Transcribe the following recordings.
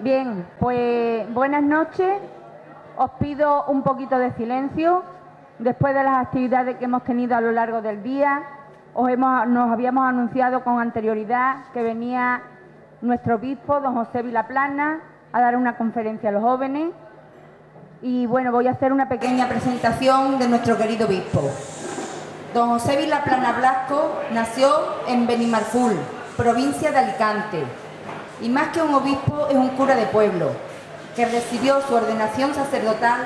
Bien, pues buenas noches. Os pido un poquito de silencio. Después de las actividades que hemos tenido a lo largo del día, nos habíamos anunciado con anterioridad que venía nuestro obispo, don José Vilaplana, a dar una conferencia a los jóvenes. Y bueno, voy a hacer una pequeña presentación de nuestro querido obispo. Don José Vilaplana Blasco nació en Benimarfull, provincia de Alicante, y más que un obispo es un cura de pueblo, que recibió su ordenación sacerdotal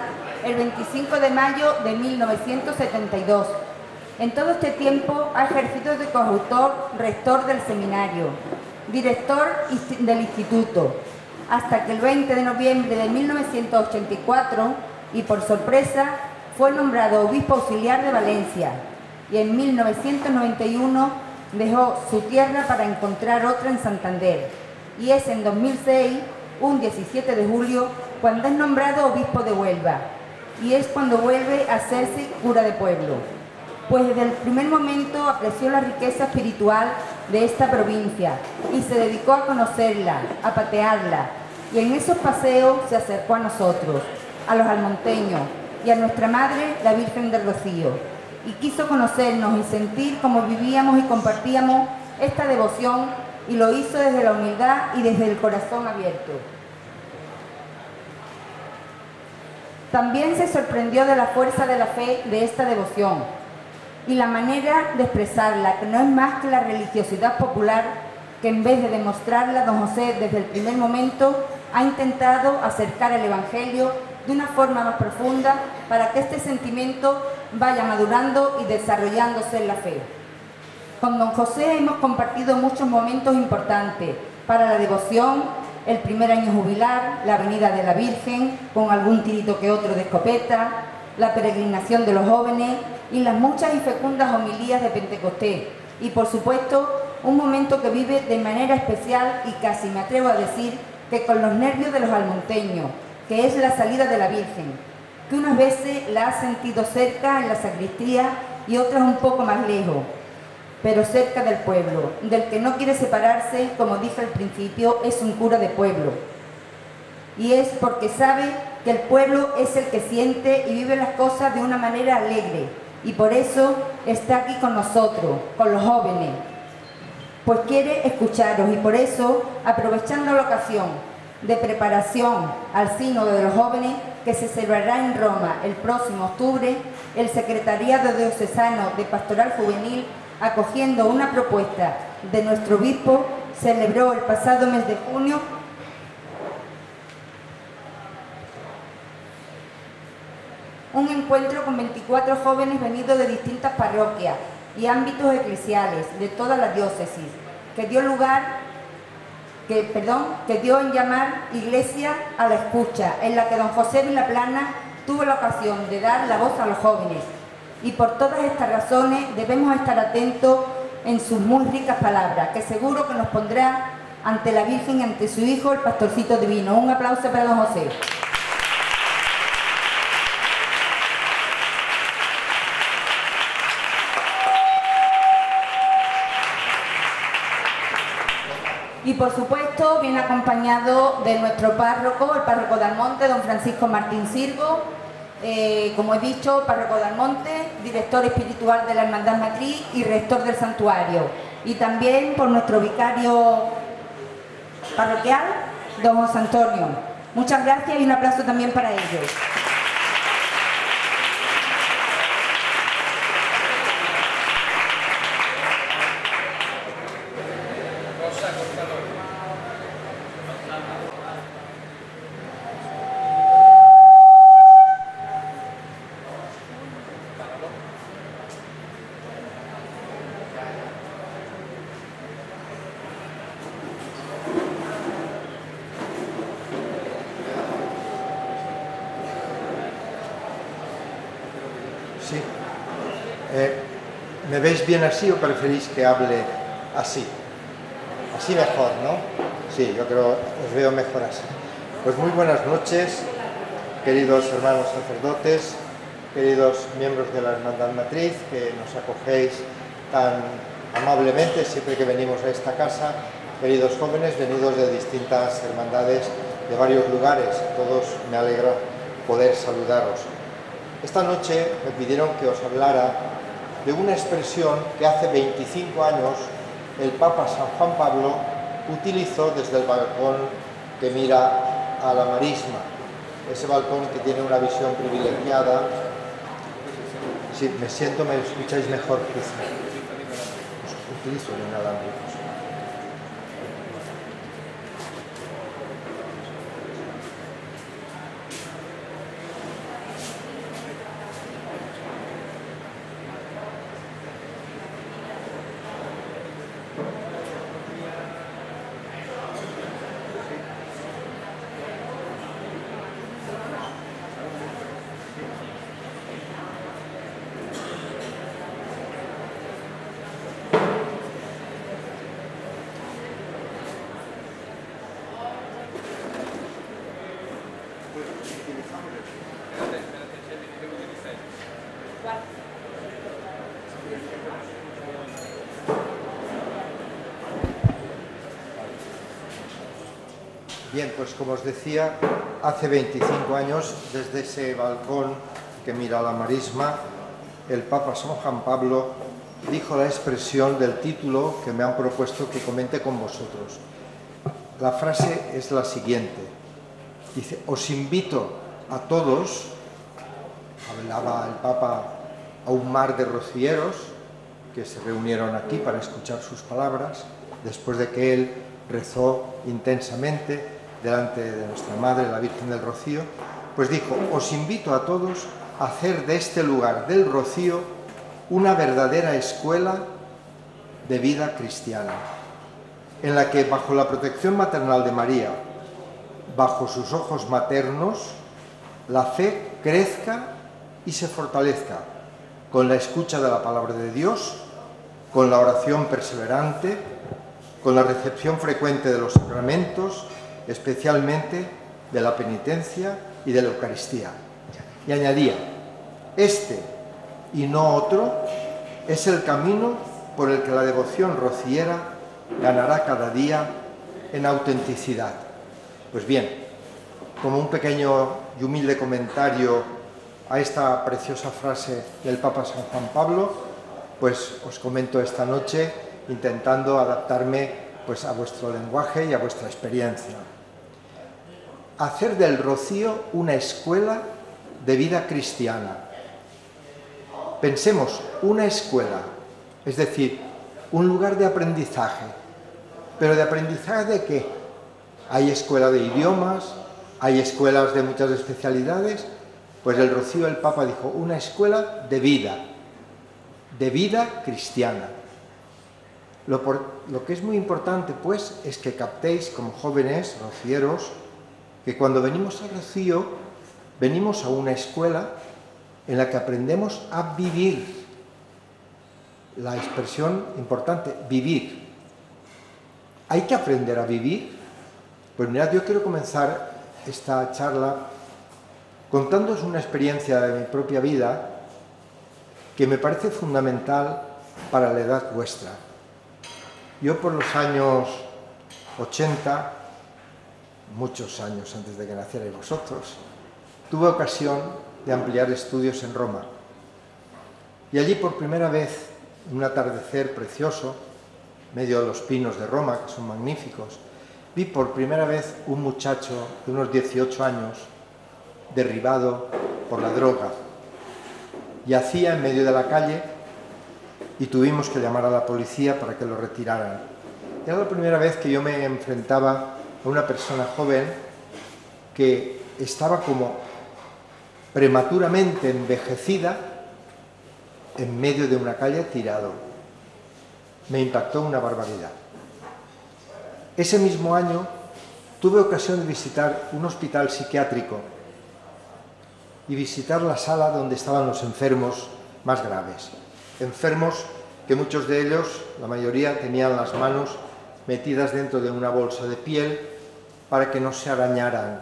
el 25 de mayo de 1972. En todo este tiempo ha ejercido de coautor, rector del seminario, director del instituto, hasta que el 20 de noviembre de 1984, y por sorpresa, fue nombrado obispo auxiliar de Valencia, y en 1991 dejó su tierra para encontrar otra en Santander, y es en 2006, un 17 de julio, cuando es nombrado obispo de Huelva, y es cuando vuelve a hacerse cura de pueblo, pues desde el primer momento apreció la riqueza espiritual de esta provincia y se dedicó a conocerla, a patearla, y en esos paseos se acercó a nosotros, a los almonteños y a nuestra Madre, la Virgen del Rocío, y quiso conocernos y sentir cómo vivíamos y compartíamos esta devoción, y lo hizo desde la humildad y desde el corazón abierto. También se sorprendió de la fuerza de la fe de esta devoción y la manera de expresarla, que no es más que la religiosidad popular, que en vez de demostrarla, don José desde el primer momento ha intentado acercar el Evangelio de una forma más profunda para que este sentimiento vaya madurando y desarrollándose en la fe. Con don José hemos compartido muchos momentos importantes para la devoción: el primer año jubilar, la venida de la Virgen, con algún tirito que otro de escopeta, la peregrinación de los jóvenes y las muchas y fecundas homilías de Pentecostés. Y por supuesto, un momento que vive de manera especial y casi me atrevo a decir que con los nervios de los almonteños, que es la salida de la Virgen, que unas veces la ha sentido cerca en la sacristía y otras un poco más lejos, pero cerca del pueblo, del que no quiere separarse. Como dije al principio, es un cura de pueblo. Y es porque sabe que el pueblo es el que siente y vive las cosas de una manera alegre. Y por eso está aquí con nosotros, con los jóvenes. Pues quiere escucharos, y por eso, aprovechando la ocasión de preparación al Sínodo de los Jóvenes, que se celebrará en Roma el próximo octubre, el Secretariado Diocesano de Pastoral Juvenil, acogiendo una propuesta de nuestro obispo, celebró el pasado mes de junio un encuentro con 24 jóvenes venidos de distintas parroquias y ámbitos eclesiales de toda la diócesis, que dio en llamar Iglesia a la Escucha, en la que don José Vilaplana tuvo la ocasión de dar la voz a los jóvenes. Y por todas estas razones debemos estar atentos en sus muy ricas palabras, que seguro que nos pondrá ante la Virgen y ante su Hijo, el Pastorcito Divino. Un aplauso para don José. Y por supuesto viene acompañado de nuestro párroco, el párroco de Almonte, don Francisco Martín Sirgo, como he dicho, párroco de Almonte, director espiritual de la Hermandad Matriz y rector del santuario. Y también por nuestro vicario parroquial, don José Antonio. Muchas gracias y un aplauso también para ellos. Sí. ¿Me veis bien así o preferís que hable así? Así mejor, ¿no? Sí, yo creo os veo mejor así. Pues muy buenas noches, queridos hermanos sacerdotes, queridos miembros de la Hermandad Matriz, que nos acogéis tan amablemente siempre que venimos a esta casa, queridos jóvenes venidos de distintas hermandades de varios lugares, todos me alegra poder saludaros. Esta noche me pidieron que os hablara de una expresión que hace 25 años el Papa San Juan Pablo utilizó desde el balcón que mira a la marisma, ese balcón que tiene una visión privilegiada. Sí, me siento, me escucháis mejor, quizá. Utilizo el inalámbrico. Bien, pues como os decía, hace 25 años, desde ese balcón que mira a la marisma, el Papa San Juan Pablo dijo la expresión del título que me han propuesto que comente con vosotros. La frase es la siguiente. Dice, os invito a todos, hablaba el Papa a un mar de rocieros que se reunieron aquí para escuchar sus palabras, después de que él rezó intensamente delante de nuestra Madre, la Virgen del Rocío, pues dijo, os invito a todos a hacer de este lugar del Rocío una verdadera escuela de vida cristiana, en la que bajo la protección maternal de María, bajo sus ojos maternos, la fe crezca y se fortalezca con la escucha de la palabra de Dios, con la oración perseverante, con la recepción frecuente de los sacramentos, especialmente de la penitencia y de la Eucaristía. Y añadía, este y no otro es el camino por el que la devoción rociera ganará cada día en autenticidad. Pues bien, como un pequeño y humilde comentario a esta preciosa frase del Papa San Juan Pablo, pues os comento esta noche intentando adaptarme pues a vuestro lenguaje y a vuestra experiencia. Hacer del Rocío una escuela de vida cristiana. Pensemos, una escuela, es decir, un lugar de aprendizaje. ¿Pero de aprendizaje de qué? Hay escuela de idiomas, hay escuelas de muchas especialidades. Pues el Rocío, el Papa dijo, una escuela de vida cristiana. Lo que es muy importante, pues, es que captéis como jóvenes rocieros que cuando venimos al Rocío, venimos a una escuela en la que aprendemos a vivir. La expresión importante, vivir. ¿Hay que aprender a vivir? Pues mirad, yo quiero comenzar esta charla contándoos una experiencia de mi propia vida que me parece fundamental para la edad vuestra. Yo por los años 80, muchos años antes de que nacierais vosotros, tuve ocasión de ampliar estudios en Roma. Y allí por primera vez, en un atardecer precioso, medio de los pinos de Roma, que son magníficos, vi por primera vez un muchacho de unos 18 años derribado por la droga. Yacía en medio de la calle y tuvimos que llamar a la policía para que lo retiraran. Era la primera vez que yo me enfrentaba a una persona joven que estaba como prematuramente envejecida en medio de una calle tirado. Me impactó una barbaridad. Ese mismo año tuve ocasión de visitar un hospital psiquiátrico y visitar la sala donde estaban los enfermos más graves. Enfermos que muchos de ellos, la mayoría, tenían las manos metidas dentro de una bolsa de piel para que no se arañaran.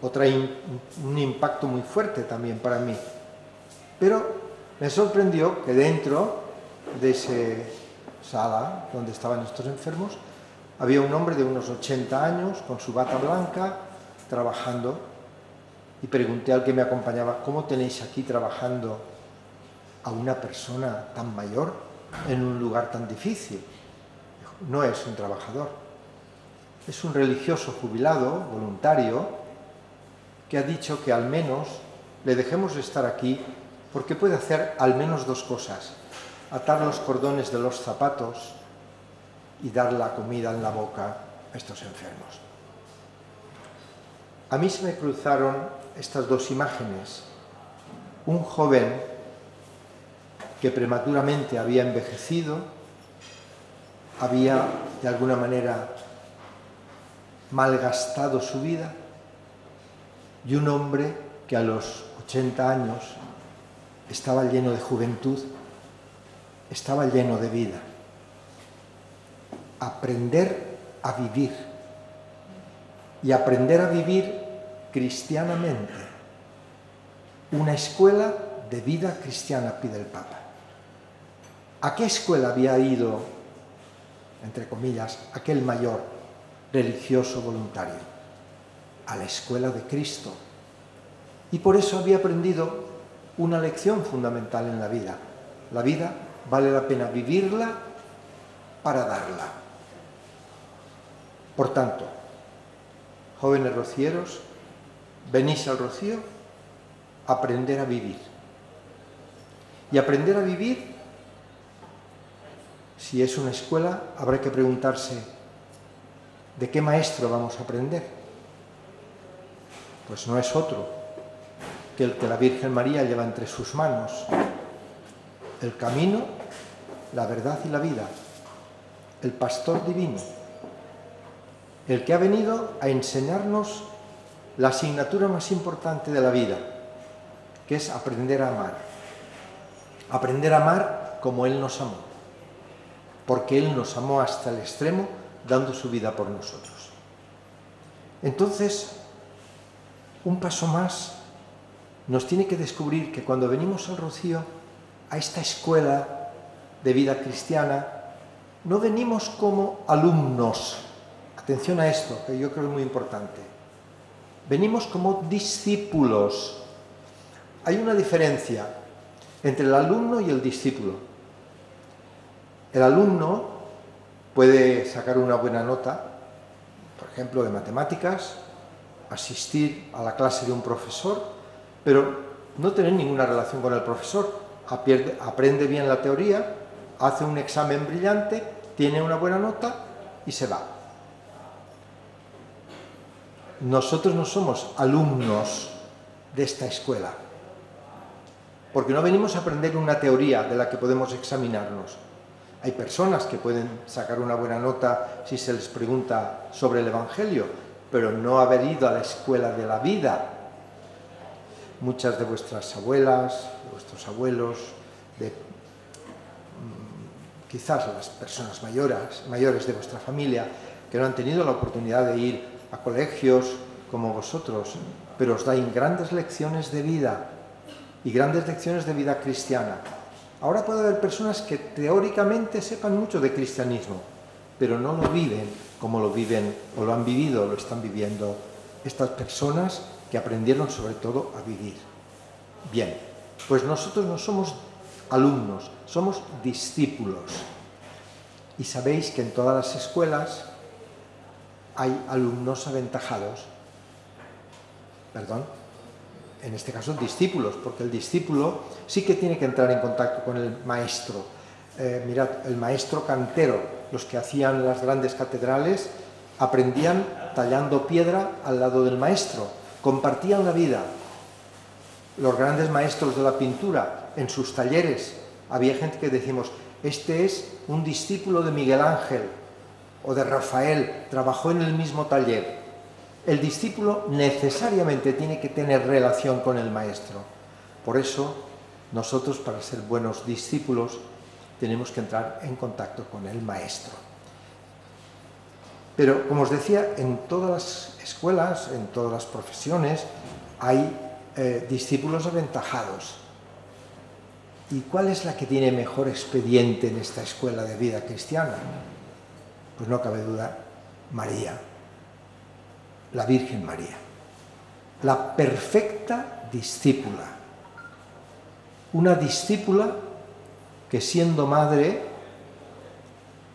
Un impacto muy fuerte también para mí. Pero me sorprendió que dentro de esa sala donde estaban estos enfermos, Había un hombre de unos 80 años con su bata blanca trabajando y pregunté al que me acompañaba: ¿cómo tenéis aquí trabajando a una persona tan mayor en un lugar tan difícil? Dijo: no es un trabajador, es un religioso jubilado, voluntario, que ha dicho que al menos le dejemos estar aquí porque puede hacer al menos dos cosas: atar los cordones de los zapatos y dar la comida en la boca a estos enfermos. A mí se me cruzaron estas dos imágenes: un joven que prematuramente había envejecido, había de alguna manera malgastado su vida, y un hombre que a los 80 años estaba lleno de juventud, estaba lleno de vida. Aprender a vivir, y aprender a vivir cristianamente. Una escuela de vida cristiana, pide el Papa. ¿A qué escuela había ido, entre comillas, aquel mayor religioso voluntario? A la escuela de Cristo. Y por eso había aprendido una lección fundamental en la vida. La vida vale la pena vivirla para darla. Por tanto, jóvenes rocieros, venís al Rocío a aprender a vivir. Y aprender a vivir, si es una escuela, habrá que preguntarse: ¿de qué maestro vamos a aprender? Pues no es otro que el que la Virgen María lleva entre sus manos: el camino, la verdad y la vida, el pastor divino, el que ha venido a enseñarnos la asignatura más importante de la vida, que es aprender a amar. Aprender a amar como Él nos amó, porque Él nos amó hasta el extremo, dando su vida por nosotros. Entonces, un paso más nos tiene que descubrir que cuando venimos al Rocío, a esta escuela de vida cristiana, no venimos como alumnos. Atención a esto, que yo creo que es muy importante. Venimos como discípulos. Hay una diferencia entre el alumno y el discípulo. El alumno puede sacar una buena nota, por ejemplo, de matemáticas, asistir a la clase de un profesor, pero no tener ninguna relación con el profesor. Aprende bien la teoría, hace un examen brillante, tiene una buena nota y se va. Nosotros no somos alumnos de esta escuela, porque no venimos a aprender una teoría de la que podemos examinarnos. Hay personas que pueden sacar una buena nota si se les pregunta sobre el Evangelio, pero no haber ido a la escuela de la vida. Muchas de vuestras abuelas, de vuestros abuelos, quizás las personas mayores de vuestra familia, que no han tenido la oportunidad de ir a colegios como vosotros, pero os dais grandes lecciones de vida y grandes lecciones de vida cristiana. Ahora puede haber personas que teóricamente sepan mucho de cristianismo, pero no lo viven como lo viven, o lo han vivido, o lo están viviendo estas personas que aprendieron sobre todo a vivir. Bien, pues nosotros no somos alumnos, somos discípulos. Y sabéis que en todas las escuelas hay alumnos aventajados. En este caso discípulos, porque el discípulo sí que tiene que entrar en contacto con el maestro. Mirad, el maestro cantero, los que hacían las grandes catedrales, aprendían tallando piedra al lado del maestro, compartían la vida. Los grandes maestros de la pintura, en sus talleres, había gente que decimos: este es un discípulo de Miguel Ángel o de Rafael, trabajó en el mismo taller. El discípulo necesariamente tiene que tener relación con el maestro. Por eso, nosotros, para ser buenos discípulos, tenemos que entrar en contacto con el maestro. Pero, como os decía, en todas las escuelas, en todas las profesiones, hay discípulos aventajados. ¿Y cuál es la que tiene mejor expediente en esta escuela de vida cristiana? Pues no cabe duda María, la Virgen María, la perfecta discípula, una discípula que siendo madre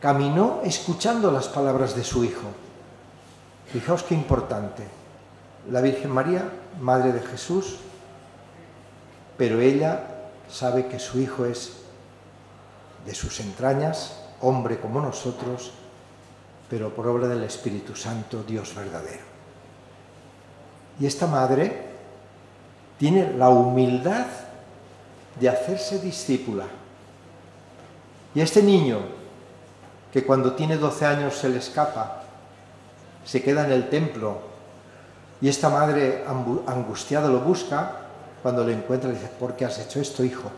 caminó escuchando las palabras de su hijo. Fijaos qué importante, la Virgen María, madre de Jesús, pero ella sabe que su hijo es de sus entrañas, hombre como nosotros, pero por obra del Espíritu Santo, Dios verdadero. Y esta madre tiene la humildad de hacerse discípula. Y este niño, que cuando tiene 12 años se le escapa, se queda en el templo, y esta madre angustiada lo busca, cuando lo encuentra le dice: ¿por qué has hecho esto, hijo?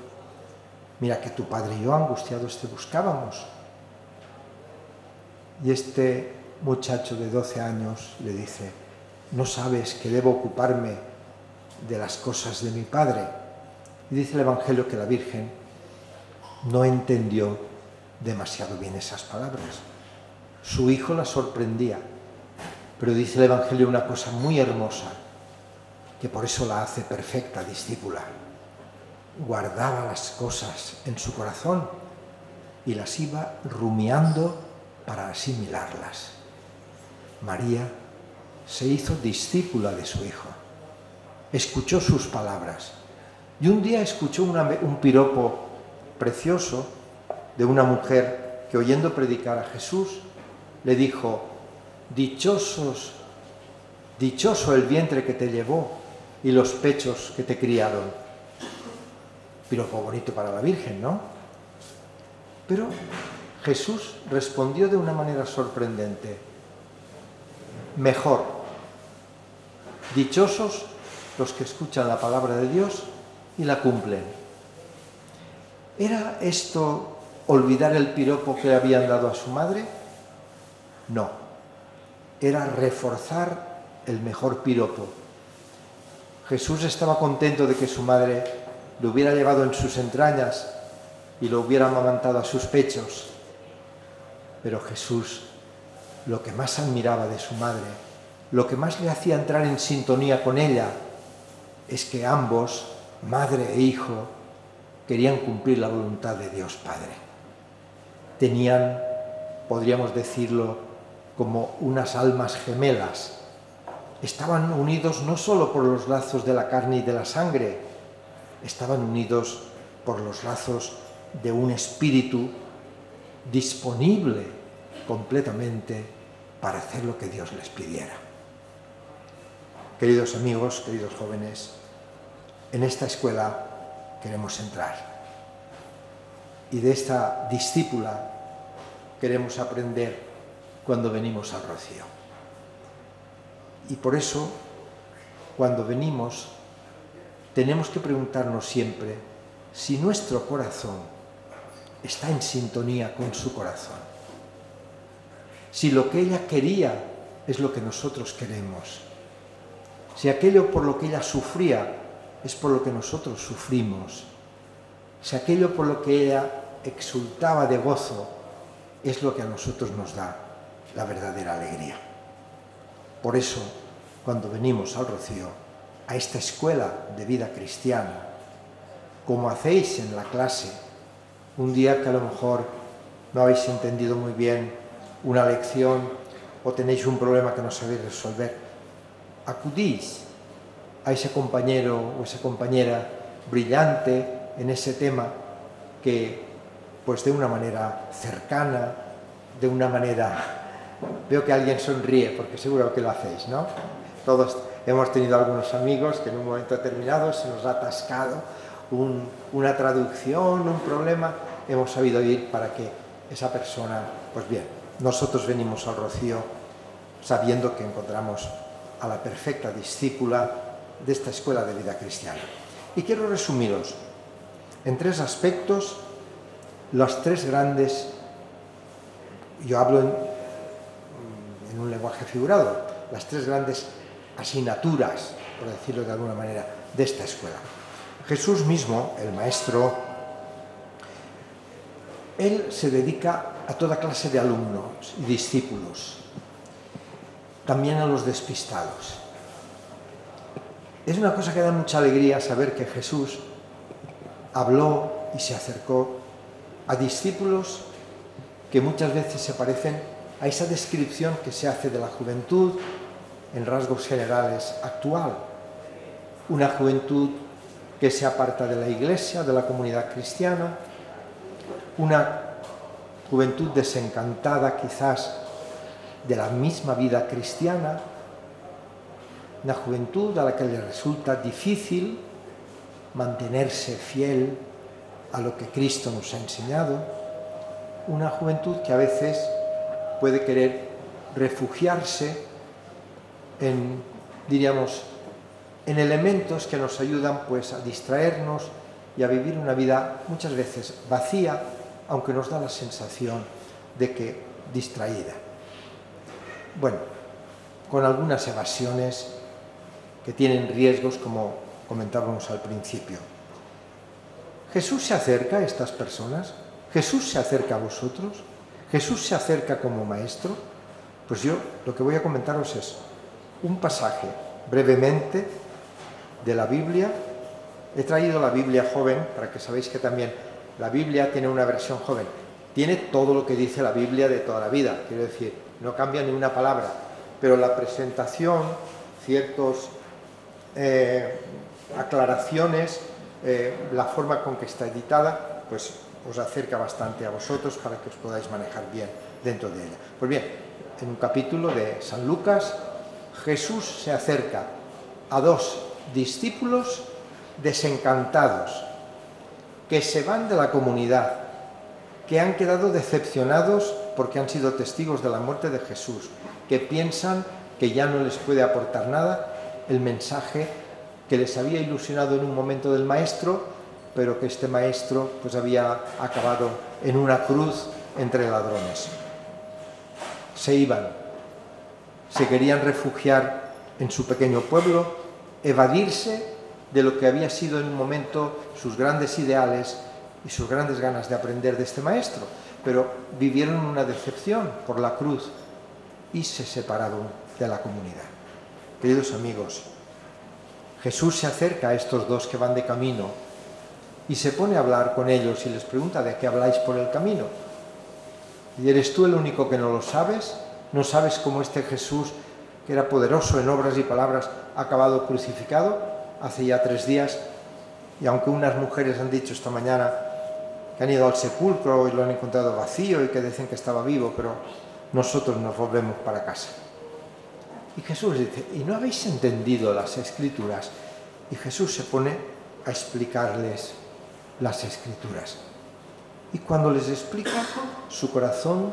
Mira que tu padre y yo angustiados te buscábamos. Y este muchacho de 12 años le dice: ¿no sabes que debo ocuparme de las cosas de mi padre? Y dice el Evangelio que la Virgen no entendió demasiado bien esas palabras. Su hijo la sorprendía, pero dice el Evangelio una cosa muy hermosa, que por eso la hace perfecta discípula. Guardaba las cosas en su corazón y las iba rumiando para asimilarlas. María se hizo discípula de su hijo, escuchó sus palabras y un día escuchó un piropo precioso de una mujer que, oyendo predicar a Jesús, le dijo: dichoso el vientre que te llevó y los pechos que te criaron. Piropo bonito para la Virgen, ¿no? Pero Jesús respondió de una manera sorprendente: mejor, dichosos los que escuchan la palabra de Dios y la cumplen. ¿Era esto olvidar el piropo que le habían dado a su madre? No, era reforzar el mejor piropo. Jesús estaba contento de que su madre lo hubiera llevado en sus entrañas y lo hubiera amamantado a sus pechos. Pero Jesús, lo que más admiraba de su madre, lo que más le hacía entrar en sintonía con ella, es que ambos, madre e hijo, querían cumplir la voluntad de Dios Padre. Tenían, podríamos decirlo, como unas almas gemelas. Estaban unidos no solo por los lazos de la carne y de la sangre, estaban unidos por los lazos de un espíritu disponible completamente para hacer lo que Dios les pidiera. Queridos amigos, queridos jóvenes, en esta escuela queremos entrar y de esta discípula queremos aprender cuando venimos al Rocío. Y por eso, cuando venimos, tenemos que preguntarnos siempre si nuestro corazón está en sintonía con su corazón. Si lo que ella quería es lo que nosotros queremos. Si aquello por lo que ella sufría es por lo que nosotros sufrimos. Si aquello por lo que ella exultaba de gozo es lo que a nosotros nos da la verdadera alegría. Por eso, cuando venimos al Rocío, a esta escuela de vida cristiana, como hacéis en la clase, un día que a lo mejor no habéis entendido muy bien una lección o tenéis un problema que no sabéis resolver, acudís a ese compañero o esa compañera brillante en ese tema que, pues de una manera cercana, de una manera... Veo que alguien sonríe porque seguro que lo hacéis, ¿no? Todos hemos tenido algunos amigos que en un momento determinado se nos ha atascado una traducción, un problema, hemos sabido ir para que esa persona, pues bien, nosotros venimos al Rocío sabiendo que encontramos a la perfecta discípula de esta escuela de vida cristiana. Y quiero resumiros en 3 aspectos los 3 grandes, yo hablo en un lenguaje figurado, las 3 grandes asignaturas, por decirlo de alguna manera, de esta escuela. Jesús mismo, el Maestro, él se dedica a toda clase de alumnos y discípulos. también a los despistados. Es una cosa que da mucha alegría saber que Jesús habló y se acercó a discípulos que muchas veces se parecen a esa descripción que se hace de la juventud en rasgos generales actual. Una juventud que se aparta de la Iglesia, de la comunidad cristiana, una juventud desencantada quizás de la misma vida cristiana, una juventud a la que le resulta difícil mantenerse fiel a lo que Cristo nos ha enseñado, una juventud que a veces puede querer refugiarse en, diríamos, en elementos que nos ayudan pues a distraernos y a vivir una vida muchas veces vacía, aunque nos da la sensación de que distraída. Bueno, con algunas evasiones que tienen riesgos, como comentábamos al principio. Jesús se acerca a estas personas, Jesús se acerca a vosotros, Jesús se acerca como maestro. Pues yo lo que voy a comentaros es un pasaje brevemente de la Biblia. He traído la Biblia joven para que sabéis que también la Biblia tiene una versión joven. Tiene todo lo que dice la Biblia de toda la vida, quiero decir, no cambia ni una palabra, pero la presentación, ciertos aclaraciones, la forma con que está editada, pues os acerca bastante a vosotros para que os podáis manejar bien dentro de ella. Pues bien, en un capítulo de San Lucas, Jesús se acerca a dos discípulos desencantados, que se van de la comunidad, que han quedado decepcionados porque han sido testigos de la muerte de Jesús, que piensan que ya no les puede aportar nada el mensaje que les había ilusionado en un momento del Maestro, pero que este Maestro pues había acabado en una cruz entre ladrones. Se iban, se querían refugiar en su pequeño pueblo, evadirse de lo que había sido en un momento sus grandes ideales y sus grandes ganas de aprender de este Maestro, pero vivieron una decepción por la cruz y se separaron de la comunidad. Queridos amigos, Jesús se acerca a estos dos que van de camino y se pone a hablar con ellos y les pregunta: ¿de qué habláis por el camino? ¿Y eres tú el único que no lo sabes? ¿No sabes cómo este Jesús, que era poderoso en obras y palabras, ha acabado crucificado hace ya 3 días? Y aunque unas mujeres han dicho esta mañana que han ido al sepulcro y lo han encontrado vacío y que dicen que estaba vivo, pero nosotros nos volvemos para casa. Y Jesús dice: ¿y no habéis entendido las Escrituras? Y Jesús se pone a explicarles las Escrituras. Y cuando les explica, su corazón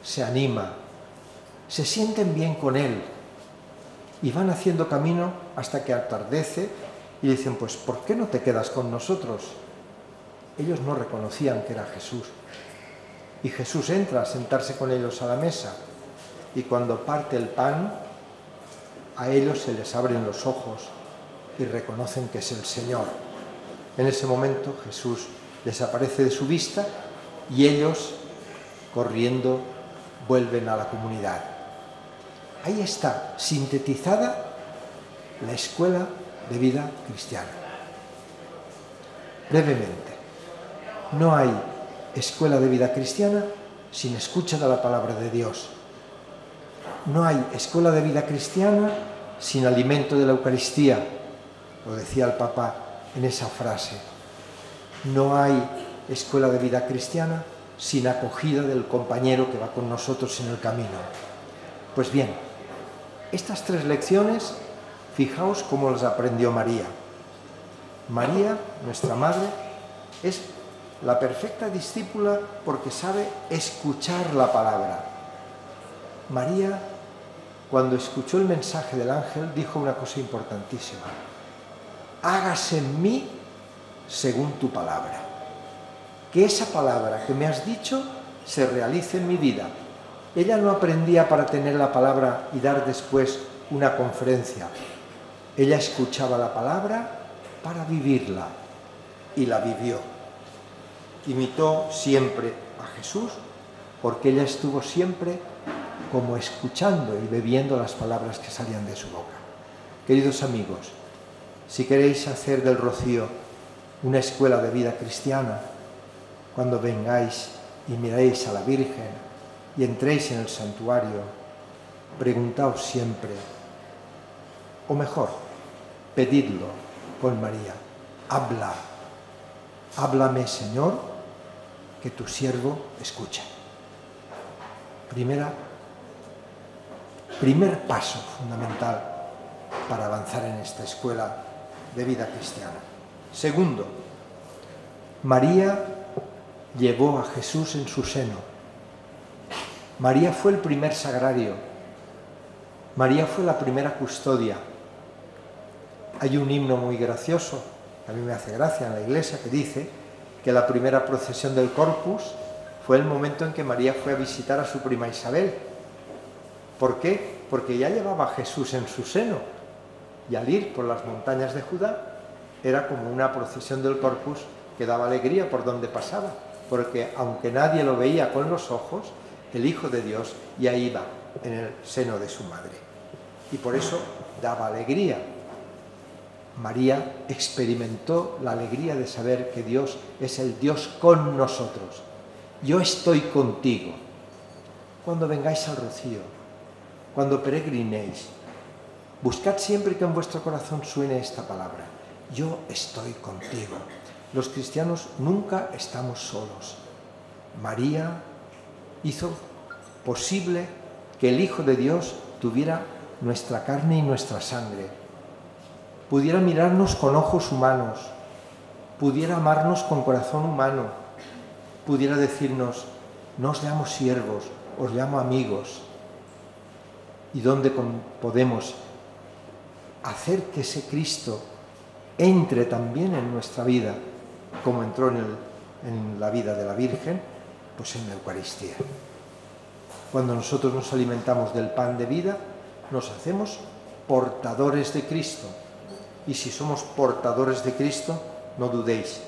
se anima, se sienten bien con Él y van haciendo camino hasta que atardece y dicen: pues ¿por qué no te quedas con nosotros? Ellos no reconocían que era Jesús. Y Jesús entra a sentarse con ellos a la mesa y cuando parte el pan, a ellos se les abren los ojos y reconocen que es el Señor. En ese momento Jesús desaparece de su vista y ellos, corriendo, vuelven a la comunidad. Ahí está sintetizada la escuela de vida cristiana. Brevemente, no hay escuela de vida cristiana sin escucha de la palabra de Dios. No hay escuela de vida cristiana sin alimento de la Eucaristía, lo decía el Papa en esa frase. No hay escuela de vida cristiana sin acogida del compañero que va con nosotros en el camino. Pues bien, estas 3 lecciones, fijaos cómo las aprendió María. María, nuestra madre, es la perfecta discípula porque sabe escuchar la palabra. María, cuando escuchó el mensaje del ángel, dijo una cosa importantísima: hágase en mí según tu palabra. Que esa palabra que me has dicho se realice en mi vida. Ella no aprendía para tener la palabra y dar después una conferencia. Ella escuchaba la palabra para vivirla y la vivió. Imitó siempre a Jesús porque ella estuvo siempre como escuchando y bebiendo las palabras que salían de su boca. Queridos amigos, si queréis hacer del Rocío una escuela de vida cristiana, cuando vengáis y miréis a la Virgen y entréis en el santuario, preguntaos siempre, o mejor, pedidlo con María, háblame, Señor, que tu siervo escucha. Primer paso fundamental para avanzar en esta escuela de vida cristiana. Segundo, María llevó a Jesús en su seno. María fue el primer sagrario. María fue la primera custodia. Hay un himno muy gracioso, a mí me hace gracia, en la iglesia, que dice que la primera procesión del Corpus fue el momento en que María fue a visitar a su prima Isabel. ¿Por qué? Porque ya llevaba a Jesús en su seno, y al ir por las montañas de Judá era como una procesión del Corpus que daba alegría por donde pasaba, porque aunque nadie lo veía con los ojos, el Hijo de Dios ya iba en el seno de su madre, y por eso daba alegría. María experimentó la alegría de saber que Dios es el Dios con nosotros. Yo estoy contigo. Cuando vengáis al Rocío, cuando peregrinéis, buscad siempre que en vuestro corazón suene esta palabra. Yo estoy contigo. Los cristianos nunca estamos solos. María hizo posible que el Hijo de Dios tuviera nuestra carne y nuestra sangre, pudiera mirarnos con ojos humanos, pudiera amarnos con corazón humano, pudiera decirnos, no os llamo siervos, os llamo amigos. ¿Y dónde podemos hacer que ese Cristo entre también en nuestra vida, como entró en la vida de la Virgen? Pues en la Eucaristía. Cuando nosotros nos alimentamos del pan de vida, nos hacemos portadores de Cristo. Y si somos portadores de Cristo, no dudéis,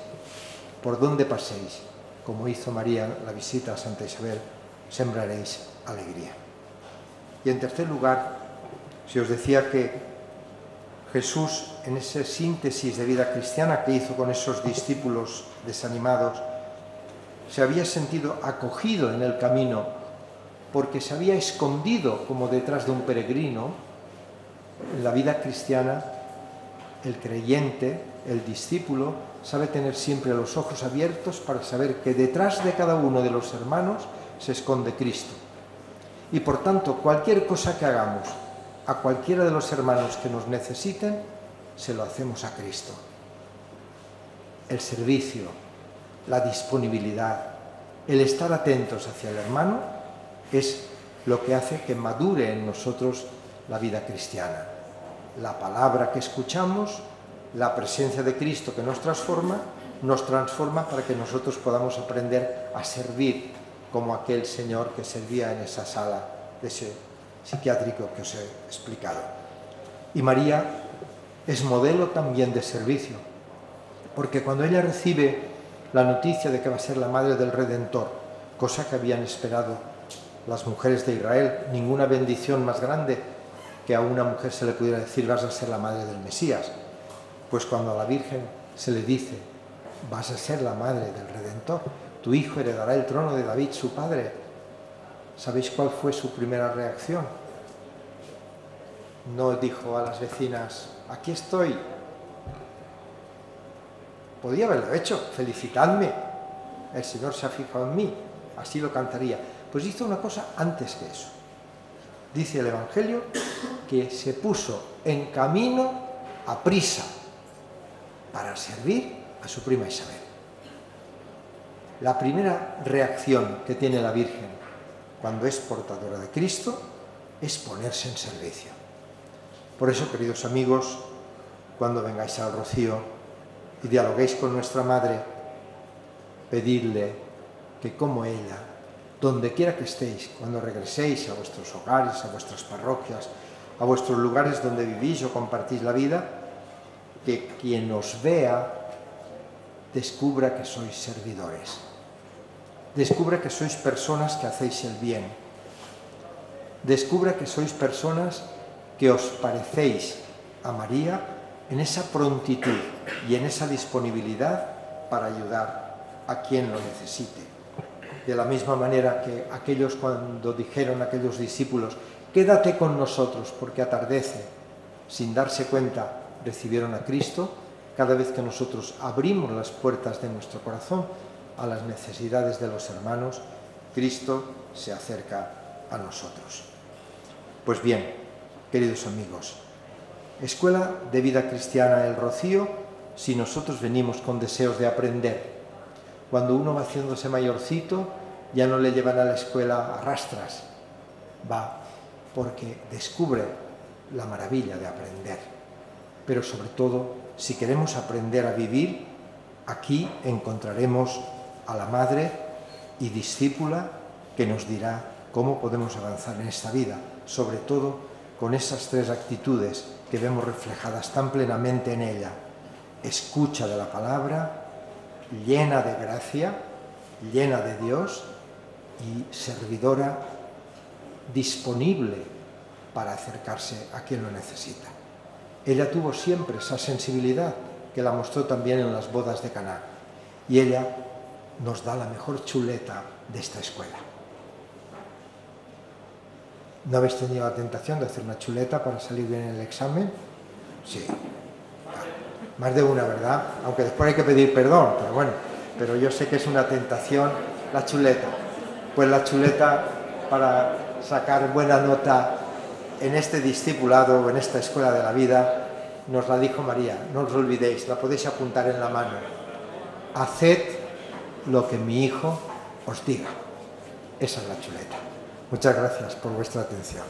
por donde paséis, como hizo María en la visita a Santa Isabel, sembraréis alegría. Y en tercer lugar, si os decía que Jesús, en esa síntesis de vida cristiana que hizo con esos discípulos desanimados, se había sentido acogido en el camino porque se había escondido como detrás de un peregrino. En la vida cristiana, el creyente, el discípulo, sabe tener siempre los ojos abiertos para saber que detrás de cada uno de los hermanos se esconde Cristo. Y por tanto, cualquier cosa que hagamos a cualquiera de los hermanos que nos necesiten, se lo hacemos a Cristo. El servicio, la disponibilidad, el estar atentos hacia el hermano es lo que hace que madure en nosotros la vida cristiana. La palabra que escuchamos, la presencia de Cristo que nos transforma para que nosotros podamos aprender a servir como aquel señor que servía en esa sala de ese psiquiátrico que os he explicado. Y María es modelo también de servicio, porque cuando ella recibe la noticia de que va a ser la madre del Redentor, cosa que habían esperado las mujeres de Israel, ninguna bendición más grande que a una mujer se le pudiera decir vas a ser la madre del Mesías, pues cuando a la Virgen se le dice vas a ser la madre del Redentor, tu hijo heredará el trono de David, su padre, ¿sabéis cuál fue su primera reacción? No dijo a las vecinas, aquí estoy. Podía haberlo hecho, felicitadme, el Señor se ha fijado en mí, así lo cantaría. Pues hizo una cosa antes que eso. Dice el Evangelio que se puso en camino a prisa para servir a su prima Isabel. La primera reacción que tiene la Virgen cuando es portadora de Cristo es ponerse en servicio. Por eso, queridos amigos, cuando vengáis al Rocío y dialoguéis con nuestra Madre, pedidle que como ella, donde quiera que estéis, cuando regreséis a vuestros hogares, a vuestras parroquias, a vuestros lugares donde vivís o compartís la vida, que quien os vea descubra que sois servidores, descubra que sois personas que hacéis el bien, descubra que sois personas que os parecéis a María en esa prontitud y en esa disponibilidad para ayudar a quien lo necesite. De la misma manera que aquellos, cuando dijeron aquellos discípulos, quédate con nosotros porque atardece, sin darse cuenta recibieron a Cristo, cada vez que nosotros abrimos las puertas de nuestro corazón a las necesidades de los hermanos, Cristo se acerca a nosotros. Pues bien, queridos amigos, Escuela de Vida Cristiana El Rocío, si nosotros venimos con deseos de aprender. Cuando uno va haciéndose mayorcito, ya no le llevan a la escuela a rastras, va porque descubre la maravilla de aprender. Pero sobre todo, si queremos aprender a vivir, aquí encontraremos a la Madre y discípula que nos dirá cómo podemos avanzar en esta vida, sobre todo con esas tres actitudes que vemos reflejadas tan plenamente en ella: escucha de la palabra, llena de gracia, llena de Dios y servidora, disponible para acercarse a quien lo necesita. Ella tuvo siempre esa sensibilidad que la mostró también en las bodas de Caná, y ella nos da la mejor chuleta de esta escuela. ¿No habéis tenido la tentación de hacer una chuleta para salir bien en el examen? Sí. Más de una, ¿verdad? Aunque después hay que pedir perdón, pero bueno, pero yo sé que es una tentación la chuleta. Pues la chuleta para sacar buena nota en este discipulado, en esta escuela de la vida, nos la dijo María, no os lo olvidéis, la podéis apuntar en la mano. Haced lo que mi hijo os diga. Esa es la chuleta. Muchas gracias por vuestra atención.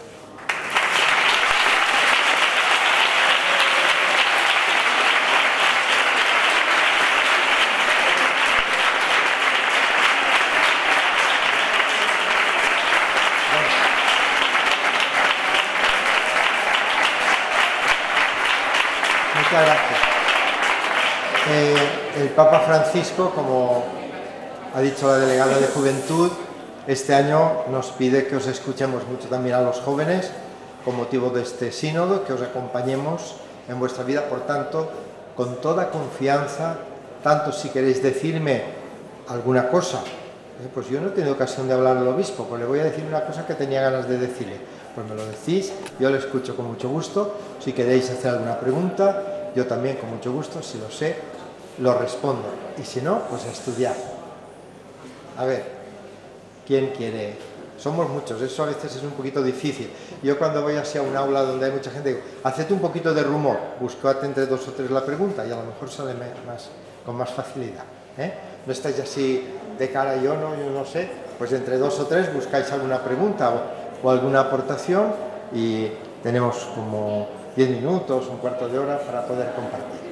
Muchas gracias. El Papa Francisco, como ha dicho la delegada de Juventud, este año nos pide que os escuchemos mucho también a los jóvenes con motivo de este sínodo, que os acompañemos en vuestra vida. Por tanto, con toda confianza, tanto si queréis decirme alguna cosa, pues yo no he tenido ocasión de hablar al obispo, pues le voy a decir una cosa que tenía ganas de decirle, pues me lo decís, yo lo escucho con mucho gusto. Si queréis hacer alguna pregunta, yo también con mucho gusto, si lo sé, lo respondo, y si no, pues a estudiar. A ver, ¿quién quiere? Somos muchos, eso a veces es un poquito difícil. Yo cuando voy hacia un aula donde hay mucha gente, digo, haced un poquito de rumor, buscad entre dos o tres la pregunta y a lo mejor sale con más facilidad, ¿eh? No estáis así de cara, yo no sé, pues entre dos o tres buscáis alguna pregunta o alguna aportación y tenemos como 10 minutos, un cuarto de hora para poder compartir.